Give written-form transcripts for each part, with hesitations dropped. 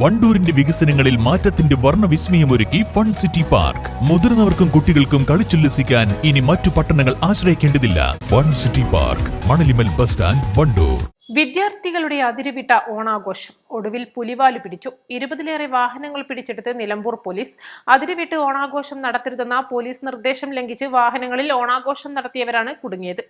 വണ്ടൂരിന്റെ വികസനങ്ങളിൽ മാറ്റത്തിന്റെ വർണ്ണവിസ്മയമൊരുക്കി fun city park. മുതിർന്നവർക്കും കുട്ടികൾക്കും കളിച്ചുല്ലസിക്കാൻ ഇനി മറ്റു പട്ടണങ്ങൾ ആശ്രയിക്കേണ്ടതില്ല. Fun city park, Manalimal bus stand, Wandoor. വിദ്യാർത്ഥികളുടെ അതിരുവിട്ട ഓണാഘോഷം. ഒടുവിൽ പുലിവാല് പിടിച്ചു. 20-ലേറെ വാഹനങ്ങൾ പിടിച്ചെടുത്ത് നിലമ്പൂർ പോലീസ്. അതിരുവിട്ട് ഓണാഘോഷം നടത്തരുതെന്ന പോലീസ് നിർദ്ദേശം ലംഘിച്ച് വാഹനങ്ങളിൽ ഓണാഘോഷം നടത്തിയവരാണ് കുടുങ്ങിയത്.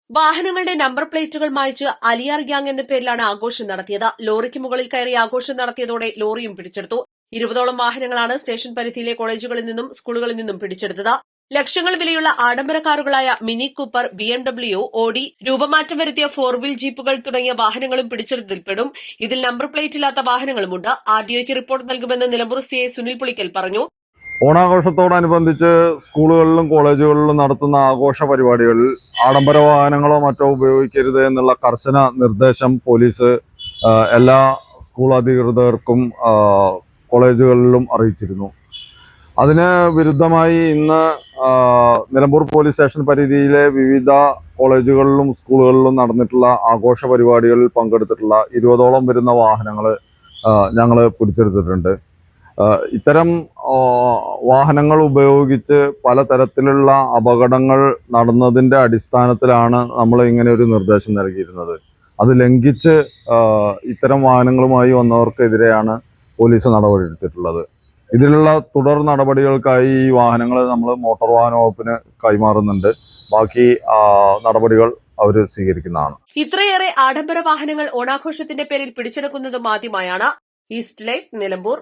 വാഹനങ്ങളുടെ നമ്പർ പ്ലേറ്റുകൾ മായ്ച്ച് അലിയാർ ഗ്യാങ് എന്ന പേരിലാണ് ആഘോഷം നടത്തിയത്. ലോറിക്ക് മുകളിൽ കയറി ആഘോഷം നടത്തിയതോടെ ലോറിയും പിടിച്ചെടുത്തു. 20ഓളം വാഹനങ്ങളാണ് സ്റ്റേഷൻ പരിധിയിലെ കോളേജുകളിൽ നിന്നും സ്കൂളുകളിൽ നിന്നും പിടിച്ചെടുത്തത്. ലക്ഷങ്ങൾ വിലയുള്ള ആഡംബര കാറുകളായ മിനി കൂപ്പർ, BMW, ഓഡി, രൂപമാറ്റം വരുത്തിയ 4-വീൽ ജീപ്പുകൾ തുടങ്ങിയ വാഹനങ്ങളും പിടിച്ചെടുത്തതിൽപ്പെടും. ഇതിൽ നമ്പർ പ്ലേറ്റ് ഇല്ലാത്ത വാഹനങ്ങളുമുണ്ട്. RDOയ്ക്ക് റിപ്പോർട്ട് നൽകുമെന്ന് നിലമ്പൂർ CI സുനിൽ പുളിക്കൽ പറഞ്ഞു. ഓണാഘോഷത്തോടനുബന്ധിച്ച് സ്കൂളുകളിലും കോളേജുകളിലും നടത്തുന്ന ആഘോഷ പരിപാടികളിൽ ആഡംബര വാഹനങ്ങളോ മറ്റോ ഉപയോഗിക്കരുത് എന്നുള്ള കർശന നിർദ്ദേശം പോലീസ് എല്ലാ സ്കൂൾ അധികൃതർക്കും കോളേജുകളിലും അറിയിച്ചിരുന്നു. അതിന് വിരുദ്ധമായി ഇന്ന് നിലമ്പൂർ പോലീസ് സ്റ്റേഷൻ പരിധിയിലെ വിവിധ കോളേജുകളിലും സ്കൂളുകളിലും നടന്നിട്ടുള്ള ആഘോഷ പരിപാടികളിൽ പങ്കെടുത്തിട്ടുള്ള 20ഓളം വരുന്ന വാഹനങ്ങൾ ഞങ്ങൾ പിടിച്ചെടുത്തിട്ടുണ്ട്. ഇത്തരം വാഹനങ്ങൾ ഉപയോഗിച്ച് പലതരത്തിലുള്ള അപകടങ്ങൾ നടന്നതിൻ്റെ അടിസ്ഥാനത്തിലാണ് നമ്മൾ ഇങ്ങനെ ഒരു നിർദ്ദേശം നൽകിയിരുന്നത്. അത് ലംഘിച്ച് ഇത്തരം വാഹനങ്ങളുമായി വന്നവർക്കെതിരെയാണ് പോലീസ് നടപടിയെടുത്തിട്ടുള്ളത്. ഇതിനുള്ള തുടർ നടപടികൾക്കായി ഈ വാഹനങ്ങൾ നമ്മൾ മോട്ടോർ വാഹന വകുപ്പിന് കൈമാറുന്നുണ്ട്. ബാക്കി നടപടികൾ അവർ സ്വീകരിക്കുന്നതാണ്. ഇത്രയേറെ ആഡംബര വാഹനങ്ങൾ ഓണാഘോഷത്തിന്റെ പേരിൽ പിടിച്ചെടുക്കുന്നതും ആദ്യമായാണ്. East life, Nilambur.